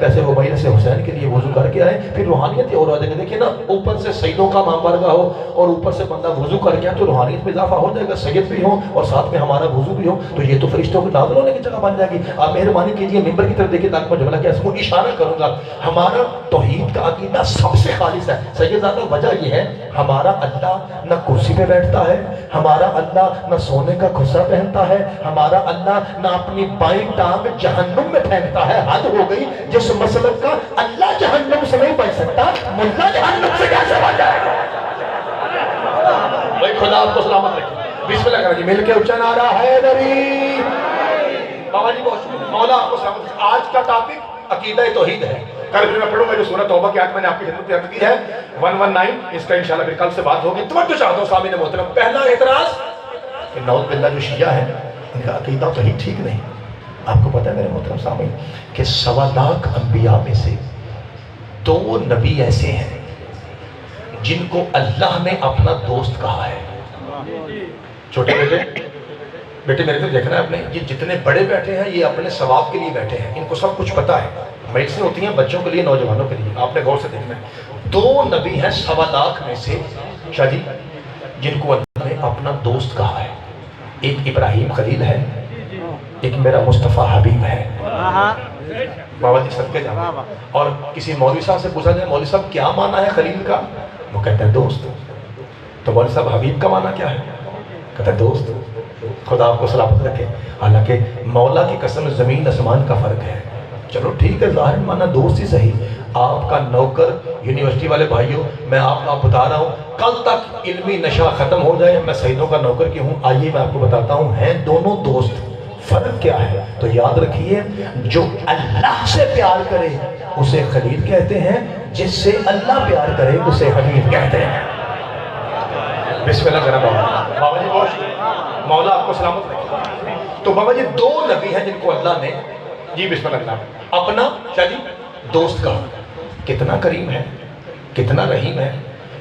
ویسے وہ مجلس حسین کے لیے وضو کر کے آئے، پھر روحانیت اور آ جائے گی۔ دیکھیں نا، اوپر سے سیدوں کا مامبارگاہ ہو اور اوپر سے بندہ وضو کر کے آئے تو روحانیت میں اضافہ ہو جائے گا، سید بھی ہو اور ساتھ میں ہمارا وضو بھی ہو، تو یہ تو فرشتوں کو نازل ہونے کی جگہ بن جائے گی۔ آپ مہربانی کیجئے ممبر کی طرف دیکھیں تاکہ میں جملہ کیا اس کو اشارہ کروں گا۔ ہمارا توحید کا عقیدہ سب سے خالص ہے سیدزادہ، وجہ یہ ہے ہمارا اللہ نہ کرسی پہ بیٹھتا ہے، ہمارا اللہ نہ سونے کا کھسا پہنتا ہے، ہمارا اللہ نہ اپنی بائیں ٹانگ جہنم میں پھینکتا ہے۔ حد ہو گئی، جس مسلک کا اللہ جہنم سے نہیں بچ سکتا، ملا جہنم سے کیسے بچ جائے گا؟ بھائی خدا آپ کو سلامت رکھے۔ بسم اللہ کریں جی، مل کے اچھا نعرہ حیدری۔ بابا جی بہت شکریہ، مولا آپ کو سلامت رکھے۔ آج کا ٹاپک عقیدہ توحید ہے۔ کل پھر میں پڑھوں گا جو سورہ توبہ کی آیت میں نے آپ کی خدمت میں عرض کی ہے 119، اس کا انشاءاللہ پھر کل سے بات ہوگی۔ توجہ چاہتا ہوں سامعین محترم، پہلا اعتراض کہ نعوذ باللہ جو شیعہ ہیں ان کا عقیدہ توحید ٹھیک نہیں۔ آپ کو پتہ ہے میرے محترم سامعین کہ 1.25 لاکھ انبیاء میں سے 2 نبی ایسے ہیں جن کو اللہ نے اپنا دوست کہا ہے۔ چھوٹے بیٹے میرے تو دیکھنا ہے آپ نے، یہ جتنے بڑے بیٹھے ہیں یہ اپنے ثواب کے لیے بیٹھے ہیں، ان کو سب کچھ پتہ ہے۔ مجلسیں ہوتی ہیں بچوں کے لیے، نوجوانوں کے لیے، آپ نے غور سے دیکھنا ہے۔ 2 نبی ہیں 1.25 لاکھ میں سے شاہ جی جن کو اللہ نے اپنا دوست کہا ہے۔ ایک ابراہیم خلیل ہے، ایک میرا مصطفیٰ حبیب ہے۔ بابا جی صدقے جاؤ، اور کسی مولوی صاحب سے پوچھا جائے مولوی صاحب کیا معنی ہے خلیل کا، وہ کہتے ہیں دوست۔ تو مولوی صاحب حبیب کا معنی کیا ہے، کہتے ہیں دوست۔ خدا آپ کو سلامت رکھے۔ حالانکہ مولا کی قسم زمین آسمان کا فرق ہے۔ چلو ٹھیک ہے، ظاہر معنی دوست ہی صحیح۔ آپ کا نوکر، یونیورسٹی والے بھائیوں میں آپ بتا رہا ہوں، کل تک علمی نشہ ختم ہو جائے، میں سیدوں کا نوکر کی ہوں، آئیے میں آپ کو بتاتا ہوں ہیں دونوں دوست، فرق کیا ہے؟ تو یاد رکھیے، جو اللہ سے پیار کرے اسے خلیل کہتے ہیں، جس سے اللہ پیار کرے اسے حبیب کہتے ہیں۔ بسم اللہ کرنا بابا جی بہت شکریہ، مولا آپ کو سلامت رکھے۔ تو بابا جی 2 نبی ہیں جن کو اللہ نے جی بسم اللہ کرنا اپنا شاہ جی دوست کہا۔ کتنا کریم ہے، کتنا رحیم ہے۔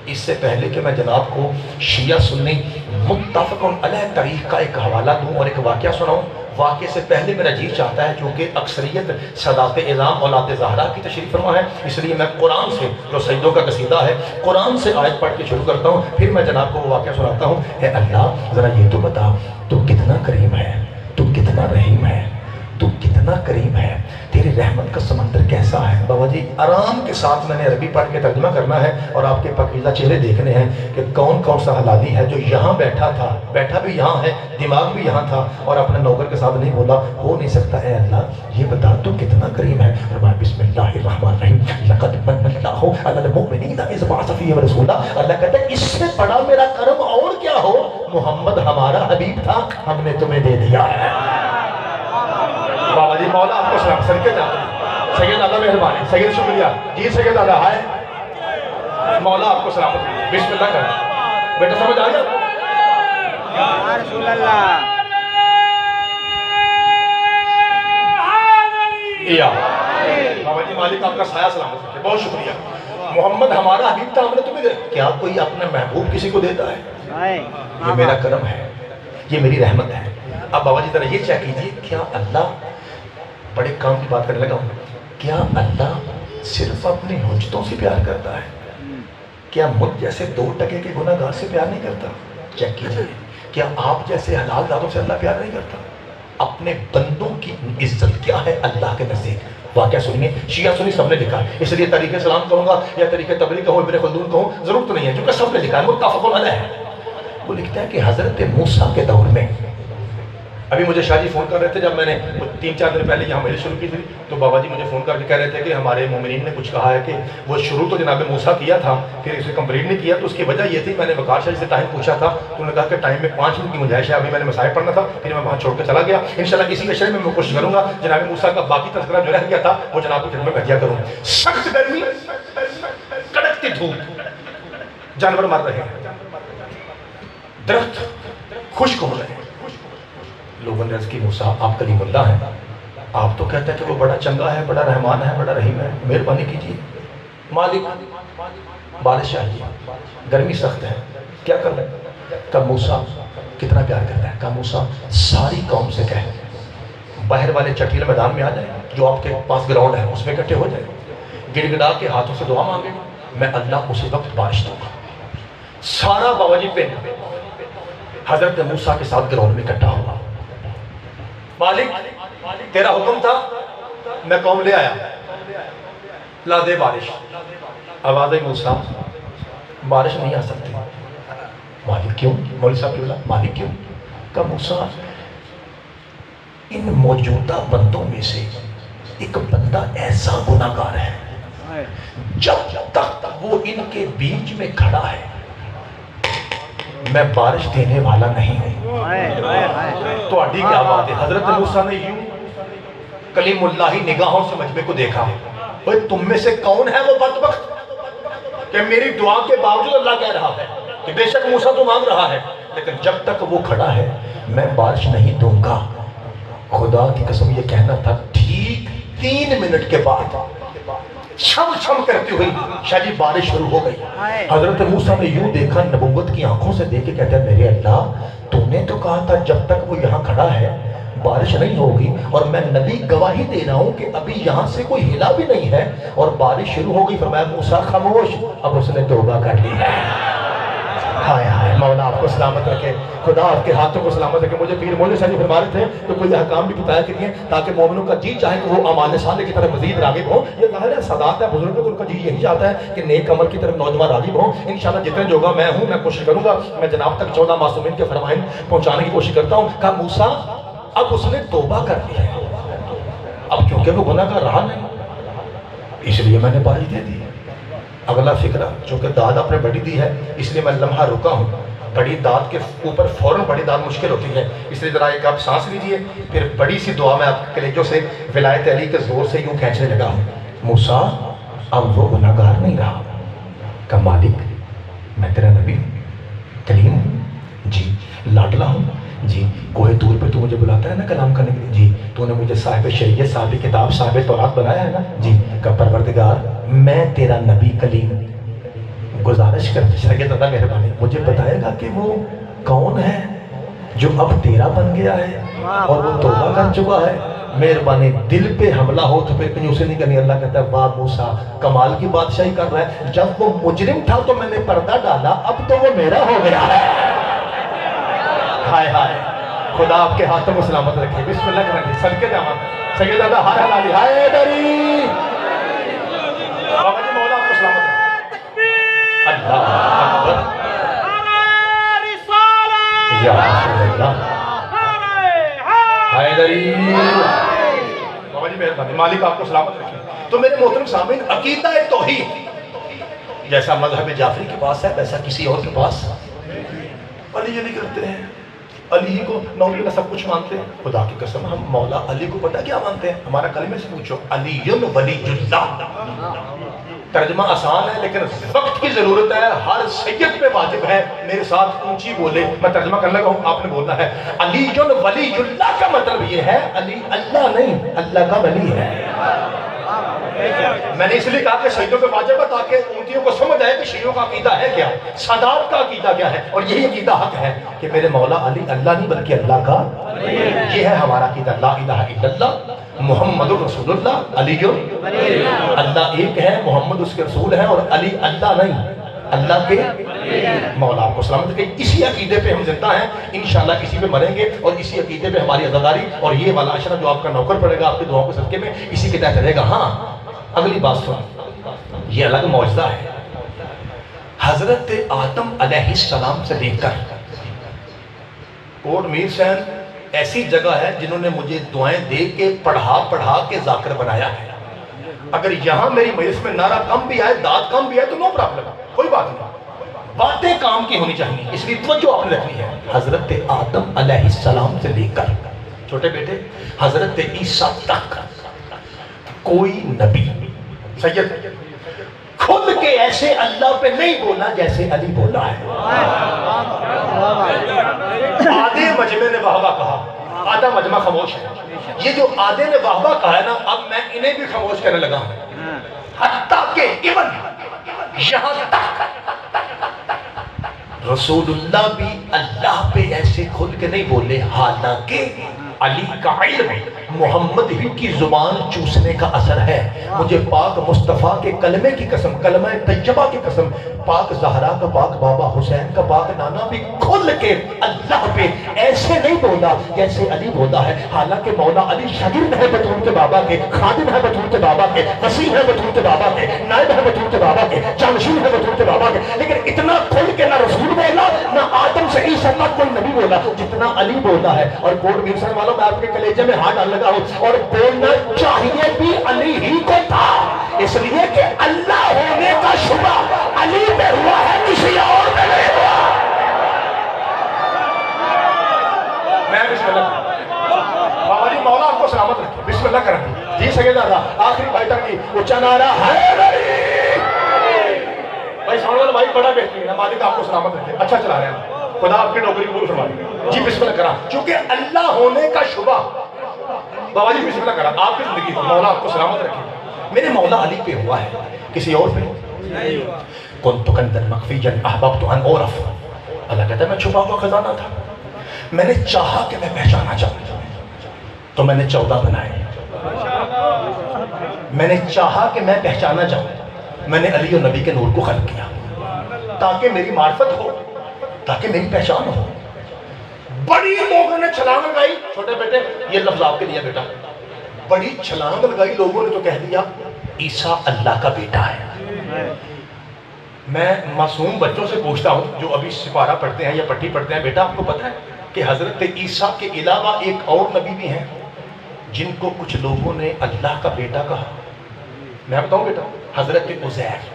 اس سے پہلے کہ میں جناب کو شیعہ سنی متفق علیہ طریق کا ایک حوالہ دوں اور ایک واقعہ سناؤں، واقعے سے پہلے میرا جی چاہتا ہے چونکہ اکثریت سادات اعظام اولاد زہرا کی تشریف فرما ہے، اس لیے میں قرآن سے جو سیدوں کا قصیدہ ہے قرآن سے آیت پڑھ کے شروع کرتا ہوں، پھر میں جناب کو وہ واقعہ سناتا ہوں۔ اے اللہ ذرا یہ تو بتا، تو کتنا کریم ہے، تو کتنا رحیم ہے، تو کتنا کریم ہے، تیری رحمت کا سمندر کیسا ہے۔ بابا جی آرام کے ساتھ میں نے عربی پڑھ کے ترجمہ کرنا ہے اور آپ کے پاکیزہ چہرے دیکھنے ہیں کہ کون کون سا حلالی ہے جو یہاں بیٹھا تھا، بیٹھا بھی یہاں ہے، دماغ بھی یہاں تھا اور اپنے نوکر کے ساتھ نہیں بولا، ہو نہیں سکتا۔ اے اللہ یہ بتا تو کتنا کریم ہے۔ فرمایا بسم اللہ الرحمن الرحیم، لقد من اللہ علی المؤمنین اذ بعث فیہم رسولا۔ اللہ کہتا ہے اس سے بڑا میرا کرم اور کیا ہو، محمد ہمارا حبیب تھا، ہم نے تمہیں دے دیا ہے۔ بابا جی مولا آپ کو سلام سرکے جاتا ہے، سید دادا مہربانی، سید شکریہ جی، سید دادا ہائے، مولا آپ کو سلامت رکھے۔ بسم اللہ کریں بیٹا، سمجھ آ گیا یا رسول اللہ؟ بابا جی مالک آپ کا سایہ سلامت رکھے، بہت شکریہ۔ محمد ہمارا حبیب تھا، ہم نے تمہیں دے، کیا کوئی اپنا محبوب کسی کو دیتا ہے؟ یہ میرا کرم ہے، یہ میری رحمت ہے۔ اب بابا جی ذرا یہ چیک کیجیے، کیا اللہ، بڑے کام کی بات کرنے لگا ہوں، کیا اللہ صرف اپنے حجتوں سے پیار کرتا ہے؟ کیا مجھ جیسے 2 ٹکے کے گناہ گار سے پیار نہیں کرتا؟ چیک کیجیے، کیا آپ جیسے حلال دادوں سے اللہ پیار نہیں کرتا؟ اپنے بندوں کی عزت کیا ہے اللہ کے نزدیک؟ واقعہ سنیے، شیعہ سنی سب نے لکھا ہے، اس لیے طریقہ سلام کہوں گا یا طریقہ تبری کہوں، ابن خلدون کہوں، ضرورت نہیں ہے، کیونکہ سب نے لکھا ہے، متفق علیہ ہے۔ وہ لکھتا ہے کہ حضرت موسیٰ کے دور میں، ابھی مجھے شاہ جی فون کر رہے تھے جب میں نے 3-4 دن پہلے یہاں مجلس شروع کی تھی، تو بابا جی مجھے فون کر کے کہہ رہے تھے کہ ہمارے مومنین نے کچھ کہا ہے کہ وہ شروع تو جناب موسیٰ کیا تھا، پھر اسے کمپلیٹ نہیں کیا، تو اس کی وجہ یہ تھی، میں نے وقار شاہ جی سے ٹائم پوچھا تھا تو انہوں نے کہا کہ ٹائم میں 5 منٹ کی گنجائش ہے، ابھی میں نے مسائل پڑھنا تھا، پھر میں وہاں چھوڑ کے چلا گیا۔ انشاءاللہ اسی اشرے میں کوشش کروں گا جناب موسیٰ کا باقی تذکرہ جو رہ گیا تھا وہ جناب کی خدمت میں بھیجا کروں۔ سخت گرمی، کڑکتی دھوپ، جانور مر رہے ہیں، درخت خشک ہو رہے ہیں، لوگوں نے عرض کی موسیٰ آپ کلیم اللہ ہیں، آپ تو کہتے ہیں کہ وہ بڑا چنگا ہے، بڑا رحمان ہے، بڑا رحیم ہے، مہربانی کیجیے، مالک بارش چاہیے، گرمی سخت ہے، کیا کر رہے ہیں؟ کہا موسیٰ کتنا پیار کرتا ہے، کہا موسیٰ ساری قوم سے کہہ باہر والے چٹیل میدان میں آ جائیں, جو آپ کے پاس گراؤنڈ ہے اس میں اکٹھے ہو جائیں, گڑ گڑا کے ہاتھوں سے دعا مانگے, میں اللہ اسی وقت بارش دوں گا. سارا بابا جی پنڈ حضرت موسیٰ کے ساتھ گراؤنڈ میں اکٹھا ہوا. مالک تیرا حکم تھا, میں قوم لے آیا, لا دے بارش. آواز آئی موسیٰ بارش نہیں آ سکتی. مالک کیوں؟ مولوی صاحب بولا مالک کیوں؟ کہا موسیٰ ان موجودہ بندوں میں سے ایک بندہ ایسا گناہگار ہے, جب تک وہ ان کے بیچ میں کھڑا ہے میں بارش دینے والا نہیں ہوں. تو اڈی کیا بات ہے. حضرت موسیٰ نے یوں کلیم اللہ نگاہوں سے مجمع کو دیکھا, تم میں سے کون ہے وہ بدبخت کہ میری دعا کے باوجود اللہ کہہ رہا ہے کہ بے شک موسیٰ تو مانگ رہا ہے, لیکن جب تک وہ کھڑا ہے میں بارش نہیں دوں گا. خدا کی قسم یہ کہنا تھا, ٹھیک 3 منٹ کے بعد چھم چھم کرتی ہوئی شاید بارش شروع ہو گئی. حضرت موسیٰ نے یوں دیکھا, نبوت کی آنکھوں سے دیکھ کے کہتا ہے میرے اللہ تو نے تو کہا تھا جب تک وہ یہاں کھڑا ہے بارش نہیں ہوگی, اور میں نبی گواہی دے رہا ہوں کہ ابھی یہاں سے کوئی ہلا بھی نہیں ہے اور بارش شروع ہو گئی. فرمایا موسیٰ خاموش, اب اس نے توبہ کر لی ہے. ہائے ہائے, مولا آپ کو سلامت رکھے, خدا آپ کے ہاتھوں کو سلامت رکھے. مجھے پیر مولوی صاحب فرما رہے تھے تو کوئی احکام بھی بتایا کریے تاکہ مومنوں کا جی چاہے کہ وہ اعمال صالح کی طرف مزید راغب ہوں. یہ ظاہر ہے سادات ہے بزرگوں کو, ان کا جی یہی چاہتا ہے کہ نیک عمل کی طرف نوجوان راغب ہوں. انشاءاللہ جتنے جوگا میں ہوں میں کوشش کروں گا, میں جناب تک 14 معصومین کے فرمائن پہنچانے کی کوشش کرتا ہوں. کہا موسیٰ اب اس نے توبہ کر لی ہے, اب چونکہ وہ گناہ کر رہا نہیں اس لیے میں نے بارش دے دی. اگلا فکرہ, چونکہ داد آپ نے بڑی دی ہے اس لیے میں لمحہ رکا ہوں. بڑی داد کے اوپر فوراً بڑی داد مشکل ہوتی ہے, اس لیے ذرا ایک آپ سانس لیجئے, پھر بڑی سی دعا میں آپ کے کلیجوں سے ولایت علی کے زور سے یوں کھینچنے لگا ہوں. موسیٰ اب وہ گناہگار نہیں رہا. کہ مالک میں تیرا نبی ہوں, کلیم ہوں, جی لاڈلا ہوں, جی کوہ طور پہ تو مجھے بلاتا ہے نا کلام کرنے کے لیے, جی تو نے مجھے صاحب شریعت, صاحب کتاب, صاحب تورات بنایا ہے نا, جی کہ پروردگار میں تیرا نبی کلیم گزارش کرتے شاگرد دادا مہربانی مجھے بتائے گا کہ وہ کون ہے جو اب تیرا بن گیا ہے اور وہ توبہ کر چکا ہے. مہربانی دل پہ حملہ ہو تو پھر کہیں اسے نہیں کرنی. اللہ کہتا ہے واہ موسیٰ کمال کی بادشاہی کر رہا ہے, جب وہ مجرم تھا تو میں نے پردہ ڈالا, اب تو وہ میرا ہو گیا ہے. ہائے ہائے, خدا آپ کے ہاتھوں کو سلامت رکھے. بسم اللہ کریں گے صدقے جاواں سید دادا ہائے حلالی ہائے دری. بابا جی مولا آپ کو سلامت رکھے. اللہ اکبر یا رسول اللہ حیدری. بابا جی مہربانی, مالک آپ کو سلامت رکھے. تو میرے محترم سامعین, عقیدہ توحید جیسا مذہب جعفری کے پاس ہے ویسا کسی اور کے پاس علی علی کرتے ہیں, علی کو نوبل سب کچھ مانتے ہیں. خدا کی قسم ہم مولا علی کو پتہ کیا مانتے ہیں؟ ہمارا کلمے سے پوچھو, علی ولی اللہ. ترجمہ آسان ہے لیکن وقت کی ضرورت ہے, ہر سید پہ واجب ہے میرے ساتھ اونچی بولے. میں ترجمہ کرنے کا ہوں, آپ نے بولنا ہے. علی ولی اللہ کا مطلب یہ ہے علی اللہ نہیں, اللہ کا ولی ہے. میں نے اس لیے کہا کہ شہیدوں پہ واجب ہے تاکہ اونچیوں کو سمجھ آئے کہ شیعوں کا عقیدہ ہے کیا, سادات کا عقیدہ کیا ہے, اور یہی عقیدہ حق ہے کہ میرے مولا علی اللہ نہیں بلکہ اللہ کا. یہ ہے ہمارا عقیدہ, لا الہ الا اللہ محمد الرسول اللہ. علی اللہ ایک ہے, محمد اس کے رسول ہے, اور علی اللہ نہیں اللہ کے مولا. آپ کو سلامت کہ اسی عقیدے پہ ہم زندہ ہیں, انشاءاللہ اسی پہ مریں گے, اور اسی عقیدے پہ ہماری عزاداری اور یہ والا عشرہ جو آپ کا نوکر پڑے گا آپ کے دعاؤں کے صدقے میں اسی کے تحت رہے گا. ہاں اگلی بات سن, یہ الگ معجزہ ہے. حضرت آدم علیہ السلام سے لے کر کوٹ میر سین ایسی جگہ ہے جنہوں نے مجھے دعائیں دے کے پڑھا کے ذاکر بنایا ہے. اگر یہاں میری مجلس میں نعرہ کم بھی آئے, داد کم بھی آئے تو نو پرابلم, کوئی بات نہیں, باتیں کام کی ہونی چاہیے, اس لیے توجہ آپ نے رکھنی ہے. حضرت آدم علیہ السلام سے لے کر چھوٹے بیٹے حضرت عیسیٰ تک کوئی نبی سید خود کے ایسے اللہ پہ نہیں بولا جیسے علی بولا ہے. آدھے مجمع نے واہ واہ کہا, آدھا مجمع خاموش ہے. یہ جو آدھے نے واہ واہ کہا ہے نا, اب میں انہیں بھی خاموش کرنے لگا ہوں. حتیٰ کہ ایون یہاں تک رسول اللہ بھی اللہ پہ ایسے کھل کے نہیں بولے, حالانکہ علی کا علم محمد ہی کی زبان چوسنے کا اثر ہے. مجھے پاک مصطفیٰ کے کلمے کی قسم، کلمہ طیبہ کی قسم، پاک زہرا کا، پاک بابا حسین کا، پاک نانا بھی کھل کے اللہ پہ ایسے نہیں بولا جیسے علی بولا ہے. حالانکہ مولا علی شاگرد ہے بطول کے بابا کے، خادم ہے بطول کے بابا کے، وسیع ہے بطول کے بابا کے، نائب ہے بطول کے بابا کے، جانشین ہے بطول کے بابا کے، لیکن اتنا کھل کے نہ رسول بولا، نہ آدم سے عیسیٰ تک کوئی نبی بولا جتنا علی بولا ہے. اور کوٹ میرسن والوں، میں آپ کے کلیجے میں ہاتھ ڈال لگا ہوں، اور بولنا چاہیے بھی علی ہی کو تھا، اس لیے کہ اللہ ہونے کا شبہ علی پہ ہوا ہے، کسی اور پہ نہیں ہوا. میں بسم اللہ بابا جی مولا آپ کو سلامت رکھے، بسم اللہ کریں جی. سید آدھا آخری بھائی تک کی اونچا نعرہ حیدری. بھائی سامنے والا بھائی بڑا بہترین ہے، مالک آپ کو سلامت رکھے، اچھا چلا رہے ہیں، خدا آپ کی نوکری قبول فرمائے جی. بسم اللہ کرا، چونکہ اللہ ہونے کا شبہ. بابا جی بسم اللہ کرا، آپ کی زندگی کو مولا آپ کو سلامت رکھے. میرے مولا علی پہ ہوا ہے، کسی اور پہ نہیں ہوا. کنت کنزا مخفیا احببت ان اعرف. اللہ کہتا ہے میں چھپا ہوا خزانہ تھا، میں نے چاہا کہ میں پہچانا چاہوں تو میں نے 14 بنائے. میں نے چاہا کہ میں پہچانا چاہوں، میں نے علی و نبی کے نور کو خلق کیا تاکہ میری معرفت ہو، تاکہ میری پہچان ہو. بڑی لوگوں نے چھلانگ لگائی، چھوٹے بیٹے یہ لفظ آپ کے لیے بیٹا، بڑی چھلانگ لگائی لوگوں نے تو کہہ دیا عیسیٰ اللہ کا بیٹا ہے. میں معصوم بچوں سے پوچھتا ہوں جو ابھی سپارہ پڑھتے ہیں یا پٹھی پڑھتے ہیں، بیٹا آپ کو پتہ ہے کہ حضرت عیسیٰ کے علاوہ ایک اور نبی بھی ہیں جن کو کچھ لوگوں نے اللہ کا بیٹا کہا؟ میں بتاؤں بیٹا، حضرت عزیر،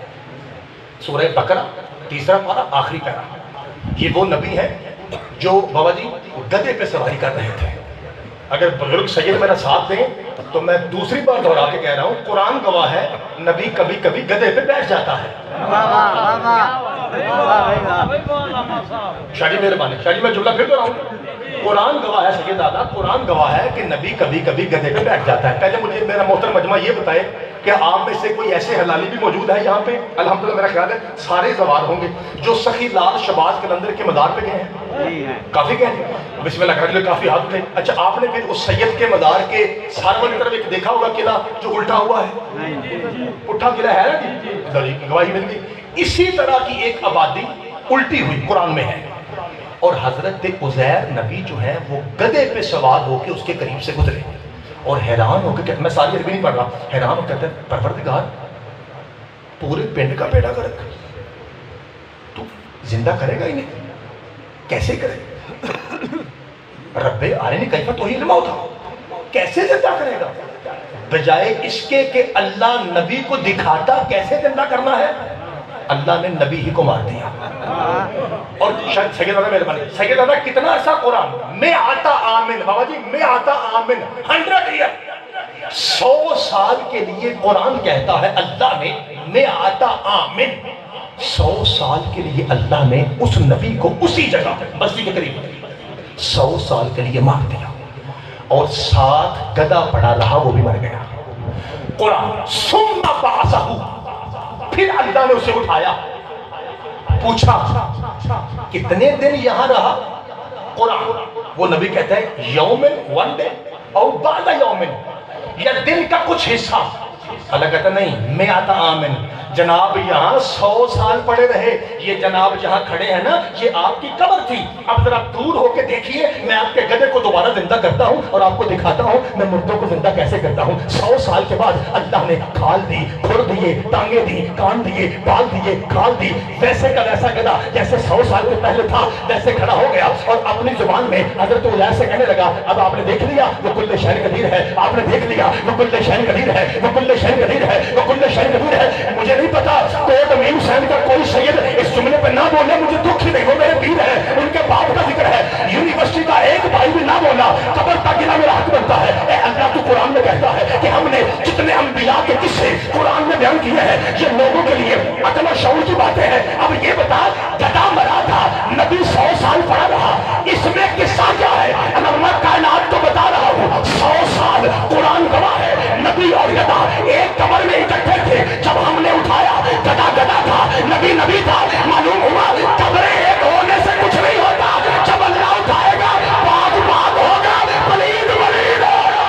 سورہ بقرہ 3 پارہ آخری پیرا. یہ وہ نبی ہیں جو بابا جی گدھے پہ سواری کر رہے تھے. اگر بزرگ سید میرا ساتھ دیں تو میں دوسری بار دہرا کے کہہ رہا ہوں، قرآن گواہ ہے نبی کبھی کبھی گدھے پہ بیٹھ جاتا ہے. شاہ جی مہربانی، شاہ جی میں جملہ پھر دہراؤں، قرآن گواہ ہے سید دادا، قرآن گواہ ہے کہ نبی کبھی کبھی گدھے پہ بیٹھ جاتا ہے. پہلے مجھے میرا محترم مجمع یہ بتائے کہ آپ میں سے کوئی ایسے حلالی بھی موجود ہے یہاں پہ؟ الحمدللہ میرا خیال ہے سارے زوار ہوں گے جو سخی لال شباز قلندر کے مزار پہ گئے ہیں. کافی گئے ہیں، بسم اللہ کرنے کافی ہاتھ تھے. اچھا آپ نے پھر اس سید کے مزار کے ساروں کی طرف ایک دیکھا ہوگا قلعہ جو الٹا ہوا ہے، پٹھا قلعہ ہے نا جی، گواہی مل گئی. اسی طرح کی ایک آبادی الٹی ہوئی قرآن میں ہے، اور حضرت عزیر نبی جو ہیں وہ گدھے پہ سوار ہو کے اس کے قریب سے گزرے اور حیران ہو کے کہتے، میں ساری عربی نہیں پڑھ رہا، حیران ہو کہتے ہیں پروردگار پورے پنڈ کا بیڑا گرک تو زندہ کرے گا ہی نہیں، کیسے کرے؟ رب عالمین کیف توحید الموت، کیسے زندہ کرے گا؟ بجائے اس کے کہ اللہ نبی کو دکھاتا کیسے زندہ کرنا ہے، اللہ نے نبی ہی کو مار دیا. اور سید دادا مہربانی، سید دادا کتنا عرصہ قرآن میں آتا آمن، بابا جی میں آتا آمن 100 ایئر، 100 سال کے لیے قرآن کہتا ہے اللہ نے میں آتا آمن. 100 سال کے لیے اللہ نے اس نبی کو اسی جگہ بستی کے قریب 100 سال کے لیے مار دیا، اور ساتھ گدھا پڑا رہا وہ بھی مر گیا. قرآن ثم بعثہ، پھر اللہ نے اسے اٹھایا، پوچھا کتنے دن یہاں رہا؟ قرآن وہ نبی کہتا ہے یومن، 1 ڈے، اور بعد یومن، یا دن کا کچھ حصہ. اللہ کہتا نہیں میں آتا آمن، جناب یہاں 100 سال پڑے رہے، یہ جناب جہاں کھڑے ہیں نا یہ آپ کی قبر تھی، اب ذرا دور ہو کے دیکھیے میں آپ کے گدھے کو دوبارہ زندہ کرتا ہوں اور آپ کو دکھاتا ہوں میں مردوں کو زندہ کیسے کرتا ہوں. 100 سال کے بعد اللہ نے کھال دی، کھر دیے، ٹانگیں دی، کان دیے، بال دیے، کھال دی، ویسے کا ویسا گدھا جیسے 100 سال کے پہلے تھا ویسے کھڑا ہو گیا، اور اپنی زبان میں حضرت عزیر سے کہنے لگا اب آپ نے دیکھ لیا وہ کل شیء قدیر ہے، آپ نے دیکھ لیا وہ کل شیء قدیر ہے، وہ کل شیء قدیر ہے، وہ کل شیء قدیر ہے. مجھے نہیں پتا کوٹ امین حسین کا کوئی سید اس جملے پہ نہ بولے، مجھے دکھ ہی نہیں، وہ میرے پیر ہے، ان کے باپ کا ذکر ہے. یونیورسٹی کا ایک بھائی بھی نہ بولا، قبر تک گنا میرا حق بنتا ہے. اے اللہ تو قرآن میں کہتا ہے کہ ہم نے جتنے انبیاء کے قصے قرآن میں بیان کیے ہیں یہ لوگوں کے لیے عقل و شعور کی باتیں ہیں. اب یہ بتا گدھا مرا تھا، نبی 100 سال پڑا رہا، اس میں قصہ کیا ہے؟ میں کائنات کو بتا رہا ہوں 100 سال قرآن گواہ ہے نبی اور گدھا ایک قبر میں اکٹھے تھے. جب ہم نے اٹھایا گدھا گدھا تھا، نبی نبی تھا. معلوم ہوا قبریں ایک ہونے سے کچھ نہیں ہوتا، جب اللہ اٹھائے گا پاک پاک ہوگا، ولید ولید ہوگا.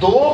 2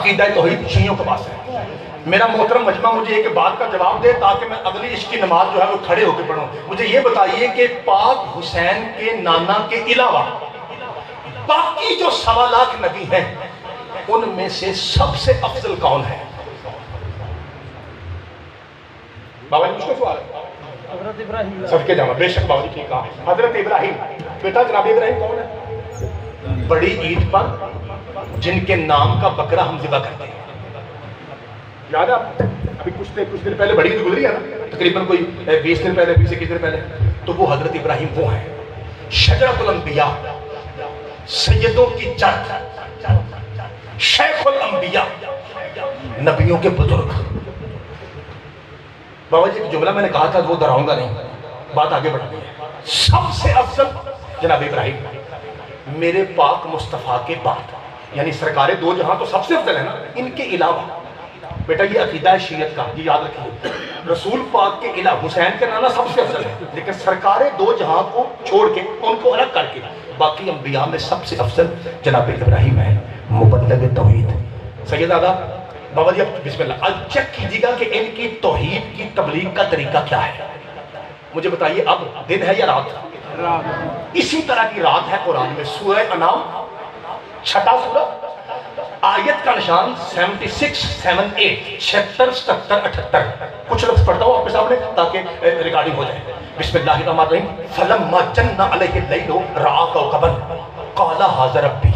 عقیدہ توحید شیعوں کے پاس ہے. میرا محترم مجمع مجھے ایک بات کا جواب دے تاکہ میں اگلی عشق کی نماز جو ہے وہ کھڑے ہو کے پڑھوں. مجھے یہ بتائیے کہ پاک حسین کے نانا کے علاوہ باقی جو 1.25 لاکھ نبی ہیں ان میں سے سب سے افضل کون ہے؟ بابا جی مشکل سوال ہے. حضرت ابراہیم. سب کے جانا بے شک بابا جی ٹھیک کہا. حضرت ابراہیم. بیٹا جناب ابراہیم کون ہے؟ بڑی عید پر جن کے نام کا بکرا ہم ذبح کرتے ہیں. یاد ہے آپ ابھی کچھ دن پہلے بڑی عید گزری ہے نا, تقریباً کوئی 20 دن پہلے 20-21 دن پہلے. تو وہ حضرت ابراہیم وہ ہیں شجرۃ الانبیاء, سیدوں کی جڑ, شیخ الانبیاء, نبیوں کے بزرگ. بابا جی ایک جملہ میں نے کہا تھا وہ دہراؤں گا نہیں, بات آگے بڑھانی ہے. سب سے افضل جناب ابراہیم میرے پاک مصطفیٰ کے بعد, یعنی سرکار دو جہاں تو سب سے افضل ہے نا, ان کے علاوہ بیٹا یہ عقیدہ ہے شیعت کا, یہ یاد رکھیے. رسول پاک کے علاوہ حسین کے نانا سب سے افضل ہے, لیکن سرکار دو جہاں کو چھوڑ کے ان کو الگ کر کے باقی انبیاء میں سب سے افضل جناب ابراہیم ہے, مبلغ توحید. سید آدھا بابا جی اب بسم اللہ اب چیک کیجیے گا کہ ان کی توحید کی تبلیغ کا طریقہ کیا ہے. مجھے بتائیے اب دن ہے یا رات؟ اسی طرح کی رات ہے قرآن میں. سورہ انعام 6 سورہ, آیت کا نشان 76, 78, 76, 77, 78. کچھ لفظ پڑھتا ہوں آپ کے سامنے تاکہ ریکارڈنگ ہو جائے. بسم اللہ الرحمن الرحیم. فلما جن علیہ اللیل رأى کوكبا قال ھذا ربی.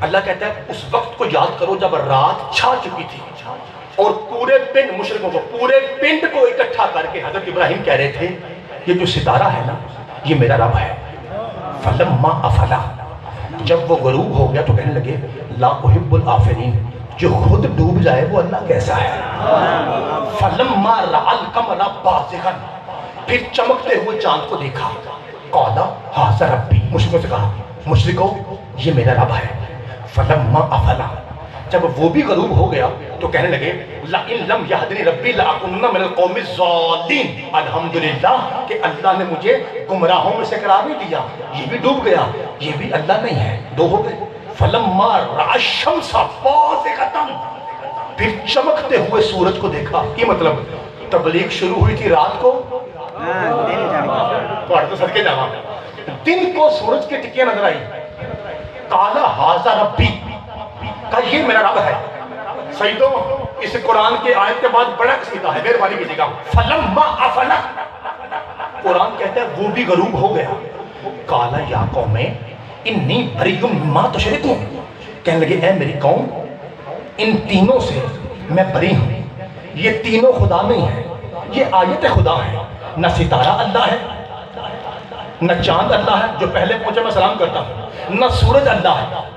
اللہ کہتا ہے اس وقت کو یاد کرو جب رات چھا چکی تھی اور پورے پنڈ مشرکوں کو, پورے پنڈ کو اکٹھا کر کے حضرت ابراہیم کہہ رہے تھے یہ جو ستارہ ہے نا یہ میرا رب ہے. فلما افلا, جب وہ غروب ہو گیا تو کہنے لگے لا احب الآفلین, جو خود ڈوب جائے وہ اللہ کیسا ہے. فلما رأى القمر بازغا, پھر چمکتے ہوئے چاند کو دیکھا. قال ھذا ربی, مشرکوں سے کہا مشرکو یہ میرا رب ہے. فلما افلا, جب وہ بھی غروب ہو گیا تو کہنے لگے لئن لم یہدنی ربی لأکونن من القوم الضالین. الحمدللہ کہ اللہ نے مجھے گمراہوں میں سے قرار نہیں دیا. یہ بھی ڈوب گیا, یہ بھی اللہ نہیں ہے, دو ہو گئے. فلما رأى الشمس بازغة, پھر چمکتے ہوئے سورج کو دیکھا. یہ مطلب تبلیغ شروع ہوئی تھی رات کو, تو صدقے جاوا دن کو سورج کی ٹکیاں نظر آئی. قال ھذا ربی, کہا یہ میرا رب ہے. سیدوں اس قرآن کے آیت کے بعد بڑا قصیدہ ہے, مہربانی کیجیے گا. فلما افلا, قرآن کہتا ہے وہ بھی غروب ہو گیا. قال یا قوم انی بری مما تشرکون, کہنے لگے اے میری قوم ان تینوں سے میں بری ہوں. یہ تینوں خدا نہیں ہیں, یہ آیت خدا ہے. نہ ستارہ اللہ ہے, نہ چاند اللہ ہے جو پہلے پہنچے میں سلام کرتا ہوں, نہ سورج اللہ ہے.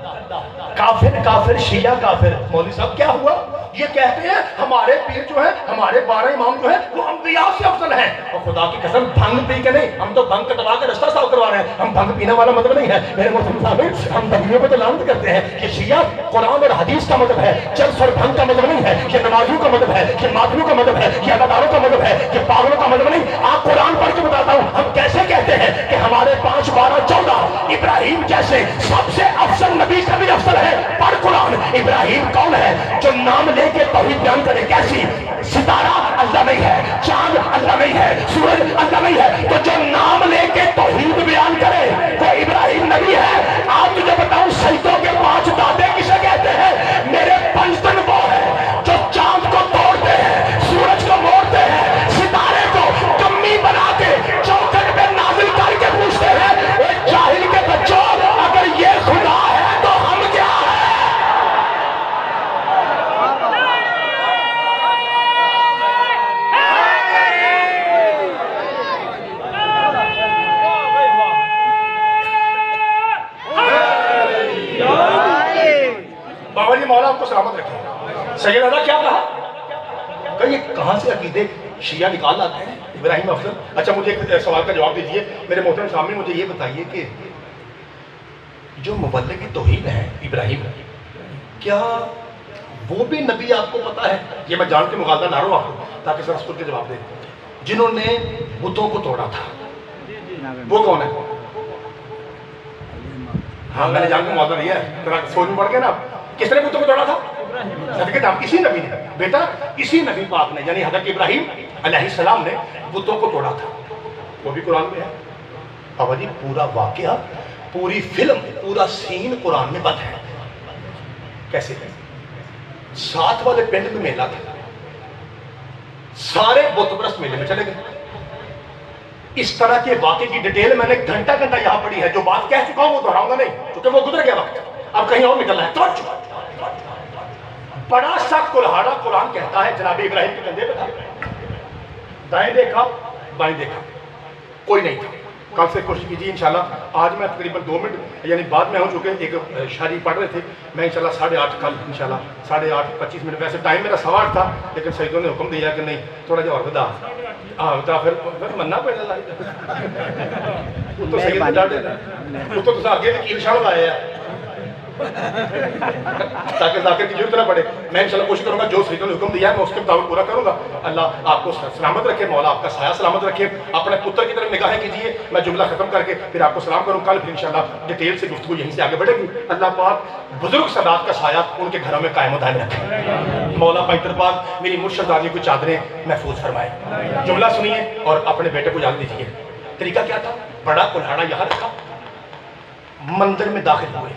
کافر شیعہ کافر. مولوی صاحب کیا ہوا؟ یہ کہتے ہیں ہمارے پیر جو ہیں, ہمارے 12 امام جو ہیں وہ انبیاء سے افضل ہیں. اور خدا کی قسم بھنگ پی کے نہیں, ہم تو بھنگ کا دبا کے رستہ صاف کروا رہے ہیں. ہم بھنگ پینے والا مطلب نہیں ہے میرے محترم صاحب. ہم بھنگیوں پہ تو لعنت کرتے ہیں. یہ شیعہ قرآن اور حدیث کا مطلب ہے, چرس اور بھنگ کا مطلب نہیں ہے. یہ نمازیوں کا مطلب ہے, یہ ماتمیوں کا مطلب ہے, یہ اداداروں کا مطلب ہے, یہ پاگلوں کا مطلب نہیں. آپ قرآن پڑھ کے بتاتا ہوں ہم کیسے کہتے ہیں کہ ہمارے 5, 12, 14 ابراہیم جیسے سب سے افضل نبی سے بھی افضل ہے. پڑھ قرآن. ابراہیم کون ہے جو نام لے کے توحید بیان کرے. کیسی ستارہ اللہ نہیں ہے, چاند اللہ نہیں ہے, سورج اللہ نہیں ہے, تو جو نام لے کے توحید بیان کرے وہ ابراہیم نبی ہے. آپ تجھے بتاؤں سجدوں کے 5 دادے کسے کہتے ہیں؟ میرے پنجتن وہ ہے جو چاند کو توڑتے ہیں, سورج کو موڑتے ہیں, ستارے کو کمی بنا کے چوکھٹ پہ نازل کر کے پوچھتے ہیں اے جاہل کے بچوں اگر یہ خدا ہے تو ہم کیا ہے. بابا جی مولا آپ کو سلامت رکھے. سید ادا کیا کہا کہ یہ کہاں سے عقیدے شیعہ نکال لاتے ہیں ابراہیم افضل. اچھا مجھے ایک سوال کا جواب دیجئے میرے محترم سامنے. مجھے یہ بتائیے کہ جو مبلغ توحید ہے ابراہیم, کیا وہ بھی نبی آپ کو پتا ہے؟ یہ میں جان کے مغالطہ نہ رہا ہوں آپ کو تاکہ سر اسکول کے جواب دیں. جنہوں نے بتوں کو توڑا تھا وہ کون ہے؟ ہاں میں نے جان کے مغالطہ نہیں ہے, سوچ میں پڑ گیا نا. کس نے بتوں کو توڑا تھا؟ صدقے دام اسی نبی نے بیٹا، اسی نبی پاک نے یعنی حضرت ابراہیم علیہ السلام نے بتوں کو توڑا تھا، وہ بھی قرآن میں ہے۔ بابا جی پورا واقعہ، پوری فلم، پورا سین قرآن میں بند ہے۔ کیسے ہے؟ 7 والے پنڈ میں میلہ تھا، سارے بت پرست میلے میں چلے گئے۔ اس طرح کے واقعے کی ڈیٹیل میں نے گھنٹہ یہاں پڑھی ہے، جو بات کہہ چکا ہوں وہ دہراؤں گا نہیں کیونکہ وہ گزر گیا وقت، اب کہیں اور نکلنا ہے۔ توجہ، بڑا سا کلہاڑا قرآن کہتا ہے جناب ابراہیم کے کندھے پہ تھا، دائیں دیکھا بائیں دیکھا، کوئی نہیں تھا۔ کل سے کوشش کیجیے انشاءاللہ، آج میں تقریباً 2 منٹ یعنی بعد میں ہو چکے، ایک شاعری پڑھ رہے تھے، میں انشاءاللہ 8:30 کل انشاءاللہ 8:30 25 منٹ، ویسے ٹائم میرا 8:15 تھا لیکن سیدوں نے حکم دیا کہ نہیں تھوڑا جا اور بدا پھر مننا پڑے گا، وہ تو سید نے ڈانٹے نا، وہ تو آگے وکیل شاہ آئے ہیں تاکہ ذاکر کی ضرورت نہ پڑے۔ میں انشاءاللہ کوشش کروں گا جو سیدوں نے حکم دیا ہے میں اس کے مطابق پورا کروں گا۔ اللہ آپ کو سلامت رکھے، مولا آپ کا سایہ سلامت رکھے، اپنے پتر کی طرف نگاہیں کیجیے۔ میں جملہ ختم کر کے پھر آپ کو سلام کروں، کل پھر انشاءاللہ ڈیٹیل سے گفتگو یہیں سے آگے بڑھے گی۔ اللہ پاک بزرگ سادات کا سایہ ان کے گھروں میں قائم و دائم رکھے، مولا پائتر پاک میری مرشد عالی کو چادریں محفوظ فرمائے۔ جملہ سنیے اور اپنے بیٹے کو یاد دیجیے۔ طریقہ کیا تھا؟ بڑا کلہاڑا یہاں رکھا، مندر میں داخل ہوئے،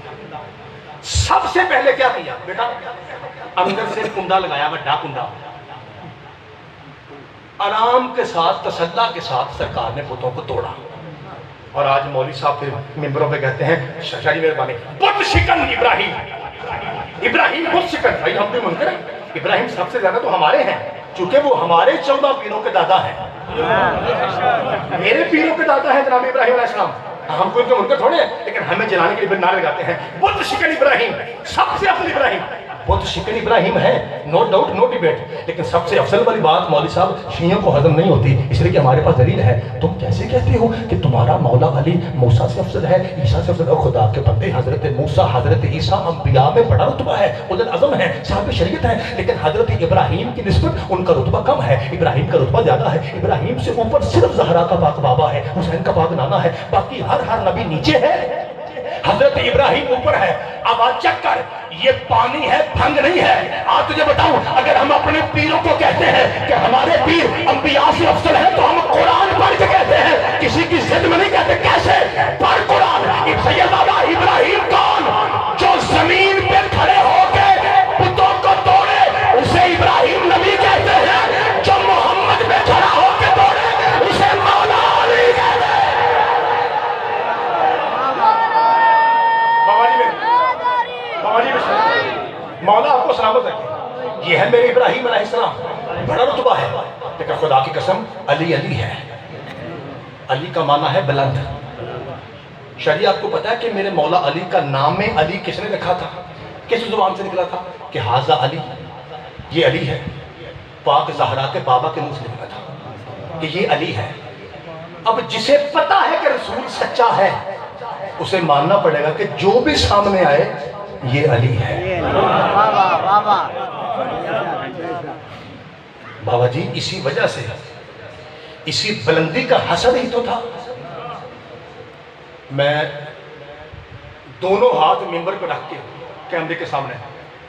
سب سے پہلے کیا کیا بیٹا؟ اندر سے کنڈا لگایا، بڑا کنڈا، آرام کے ساتھ تسلا کے ساتھ سرکار نے بتوں کو توڑا۔ اور آج مولوی صاحب پھر ممبروں پہ کہتے ہیں شاہ جی مہربانی، بت شکن ابراہیم، ابراہیم بت شکن، بھائی ہم بھی منکر ہیں، ابراہیم سب سے زیادہ تو ہمارے ہیں چونکہ وہ ہمارے 14 پیروں کے دادا ہیں، میرے پیروں کے دادا ہیں جناب ابراہیم علیہ السلام۔ ہم کوئی تو منکر تھوڑے ہیں لیکن ہمیں جلانے کے لیے نعرے لگاتے ہیں بت شکن ابراہیم، سب سے افضل ابراہیم، بت شکن ابراہیم ہے، نو ڈاؤٹ نو ڈیبیٹ، لیکن سب سے افضل والی بات مولوی صاحب شیعوں کو ہضم نہیں ہوتی، اس لیے کہ ہمارے پاس دلیل ہے۔ تم کیسے کہتے ہو کہ تمہارا مولا علی موسیٰ سے افضل ہے، عیسیٰ سے افضل ہے؟ خدا کے بندے، حضرت موسیٰ حضرت عیسیٰ انبیاء میں بڑا رتبہ ہے، اولو العزم ہے، صاحب شریعت ہے، لیکن حضرت ابراہیم کی نسبت ان کا رتبہ کم ہے، ابراہیم کا رتبہ زیادہ ہے۔ ابراہیم سے اوپر صرف زہرا کا پاک بابا ہے، حسین کا پاک نانا ہے، باقی ہر نبی نیچے ہے، حضرت ابراہیم اوپر ہے۔ اب آج چیک کر، یہ پانی ہے، بھنگ نہیں ہے۔ آج تجھے بتاؤں، اگر ہم اپنے پیروں کو کہتے ہیں کہ ہمارے پیر انبیاء سے افضل ہیں تو ہم قرآن پڑھ کے کہتے ہیں، کسی کی ضد میں نہیں کہتے۔ کیسے؟ پڑھ قرآن۔ سیدنا ابراہیم کون؟ جو زمین پہ کھڑے ہو کے بتوں کو توڑے اسے ابراہیم نبی کہتے ہیں، جو محمد پہ کھڑا ہو کے توڑے اسے مولا علی کہتے ہیں۔ مولا آپ کو سلامت رکھے۔ یہ ہے میرے ابراہیم علیہ السلام، بڑا رتبہ ہے، لیکن خدا کی قسم علی علی ہے۔ علی کا معنی ہے بلند۔ شریعہ آپ کو پتا ہے کہ میرے مولا علی کا نام علی کس نے رکھا تھا؟ کس زبان سے نکلا تھا؟ کہ حاذا علی، یہ علی ہے۔ پاک زہرا کے بابا کے منہ سے نکلا تھا کہ یہ علی ہے۔ اب جسے پتا ہے کہ رسول سچا ہے اسے ماننا پڑے گا کہ جو بھی سامنے آئے یہ علی ہے۔ بابا جی اسی وجہ سے، اسی بلندی کا حسد ہی تو تھا۔ میں دونوں ہاتھ ممبر پر رکھ کے کیمرے کے سامنے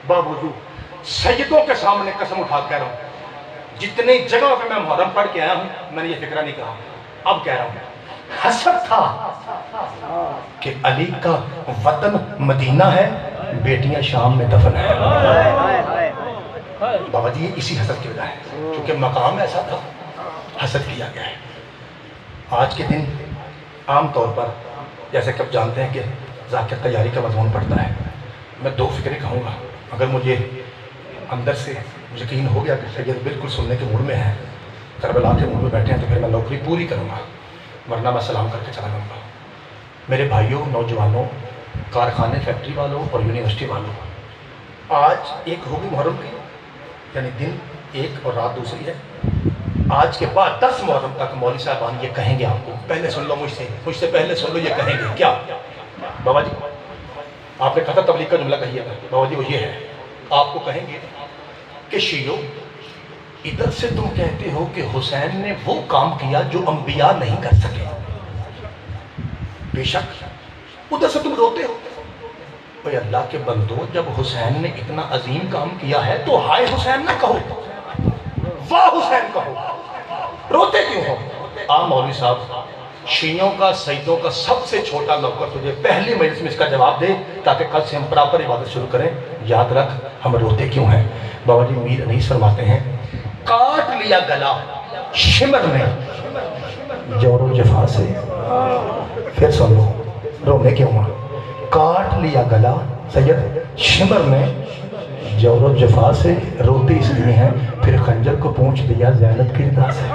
باوجود سیدوں کے سامنے قسم اٹھا کہہ رہا ہوں، جتنی جگہ پہ میں محرم پڑھ کے آیا ہوں میں نے یہ فکرہ نہیں کہا، اب کہہ رہا ہوں، حسد تھا کہ علی کا وطن مدینہ ہے، بیٹیاں شام میں دفن ہے۔ بابا جی یہ اسی حسد کی وجہ ہے، کیونکہ مقام ایسا تھا، حسد کیا گیا ہے۔ آج کے دن عام طور پر جیسے کہ آپ جانتے ہیں کہ ذاکر تیاری کا مضمون پڑھتا ہے، میں 2 فکریں کہوں گا۔ اگر مجھے اندر سے یقین ہو گیا کہ سید بالکل سننے کے موڈ میں ہے، کربلا کے موڈ میں بیٹھے ہیں، تو پھر میں نوکری پوری کروں گا، ورنہ میں سلام کر کے چلا جاؤں گا۔ میرے بھائیوں، نوجوانوں، کارخانے فیکٹری والوں اور یونیورسٹی والوں، آج ایک ہوگی محرم کی، یعنی دن ایک اور رات دوسری ہے۔ آج کے بعد 10 محرم تک مولوی صاحبان یہ کہیں گے آپ کو، پہلے سن لو مجھ سے پہلے سن لو، یہ کہیں گے کیا؟ بابا جی آپ نے کہا تھا تبلیغ کا جملہ کہیے گا، بابا جی وہ یہ ہے، آپ کو کہیں گے کہ شیعو ادھر سے تم کہتے ہو کہ حسین نے وہ کام کیا جو انبیاء نہیں کر سکے، بے شک ادھر سے تم روتے ہو اے اللہ کے بندو، جب حسین نے اتنا عظیم کام کیا ہے تو ہائے حسین نہ کہو، واہ حسین کہو، روتے کیوں ہو؟ مولوی صاحب، شیعوں کا سیدوں کا سب سے چھوٹا نوکر تجھے پہلی مجلس میں اس کا جواب دے تاکہ کل سے ہم پراپر عبادت شروع کریں۔ یاد رکھ ہم روتے کیوں ہیں؟ بابا جی میر انیس فرماتے ہیں، کاٹ لیا گلا شمر میں جور و جفا سے، پھر سن لو رونے کیوں ہاں؟ کاٹ لیا گلا سید شمر میں جور و جفا سے، روتی اس لیے ہیں پھر خنجر کو پونچھ دیا زینب کی رضا سے۔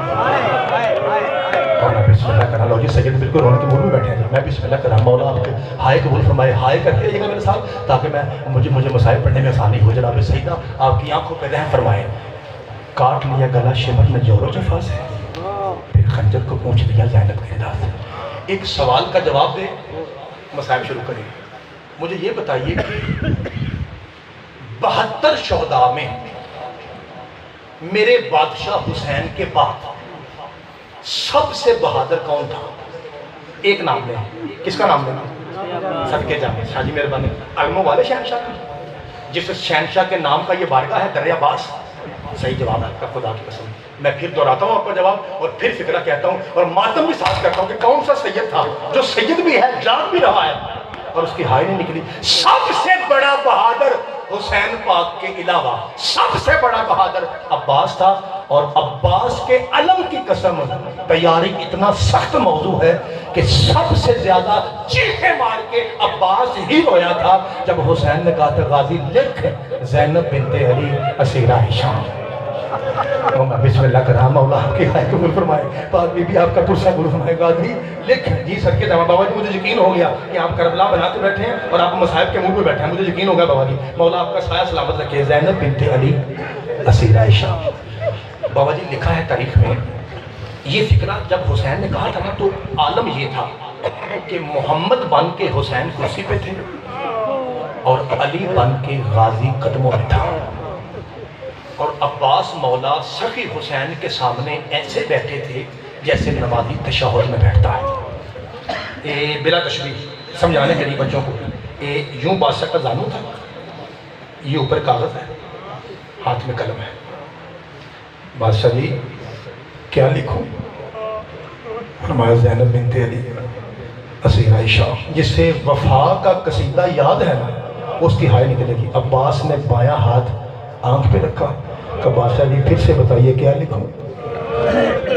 اور میں بسم اللہ کرا، لو جی سید بالکل رونے کے موڈ میں بیٹھے ہیں، میں بسم اللہ کرا، مولا آپ کے ہائے قبول فرمائے، ہائے کرتے ہیں میرے ساتھ تاکہ مجھے مسائل پڑھنے میں آسانی ہو۔ جناب سیدہ آپ کی آنکھوں پہ رحم فرمائے، کاٹ لیا گلا شمر میں جور و جفا سے، پھر خنجر کو پونچھ دیا زینب کی رضا سے۔ ایک سوال کا جواب دے مسائل شروع کریں۔ مجھے یہ بتائیے کہ 72 شہداء میں میرے بادشاہ حسین کے بعد سب سے بہادر کون تھا؟ ایک نام لیں، کس کا نام لینا؟ صدقے جانے شاہ جی مہربانی، علموں والے شہنشاہ کا، جس شہنشاہ کے نام کا یہ بارگاہ ہے در عباس۔ صحیح جواب ہے آپ کا، خدا کی قسم۔ میں پھر دہراتا ہوں آپ کا جواب اور پھر فکرہ کہتا ہوں اور ماتم بھی ساتھ کرتا ہوں کہ کون سا سید تھا جو سید بھی ہے، جان بھی رہا ہے اور اس کی ہائے نہیں نکلی۔ سب سے بڑا بہادر حسین پاک کے علاوہ سب سے بڑا بہادر عباس تھا، اور عباس کے علم کی قسم تیاری اتنا سخت موضوع ہے کہ سب سے زیادہ چیخیں مار کے عباس ہی رویا تھا جب حسین نے کہا تھا غازی لکھ زینب بنت علی اسیرہ ہشام۔ بسم اللہ کرا، مولا آپ کی ہائے قبول فرمائے، پاک بی بی آپ کا پرسہ قبول فرمائے، غازی لکھ جی سر کے جواب۔ بابا جی مجھے یقین ہو گیا کہ آپ کربلا بنا کے بیٹھے ہیں اور آپ مصائب کے منہ پہ بیٹھے ہیں، مجھے یقین ہو گیا بابا جی، مولا آپ کا سایہ سلامت رکھے، زینب بنت علی اسیرہ ہشام۔ بابا جی لکھا ہے تاریخ میں، یہ فکرہ جب حسین نے کہا تھا نا تو عالم یہ تھا کہ محمد بن کے حسین کرسی پہ تھے اور علی بن کے غازی قدموں میں تھا، اور عباس مولا سخی حسین کے سامنے ایسے بیٹھے تھے جیسے نمازی تشہد میں بیٹھتا ہے۔ بلا تشبیہ سمجھانے کے لیے بچوں کو، یوں بادشاہ کا زانو تھا، یہ اوپر کاغذ ہے، ہاتھ میں قلم ہے، بادشاہ جی کیا لکھوں؟ فرمایا زینب بنت علی اسیرہ ہشام۔ جس سے وفا کا قصیدہ یاد ہے نا اس کی ہائے نکلے گی۔ عباس نے بایاں ہاتھ آنکھ پہ رکھا کہ بادشاہ جی پھر سے بتائیے کیا لکھوں؟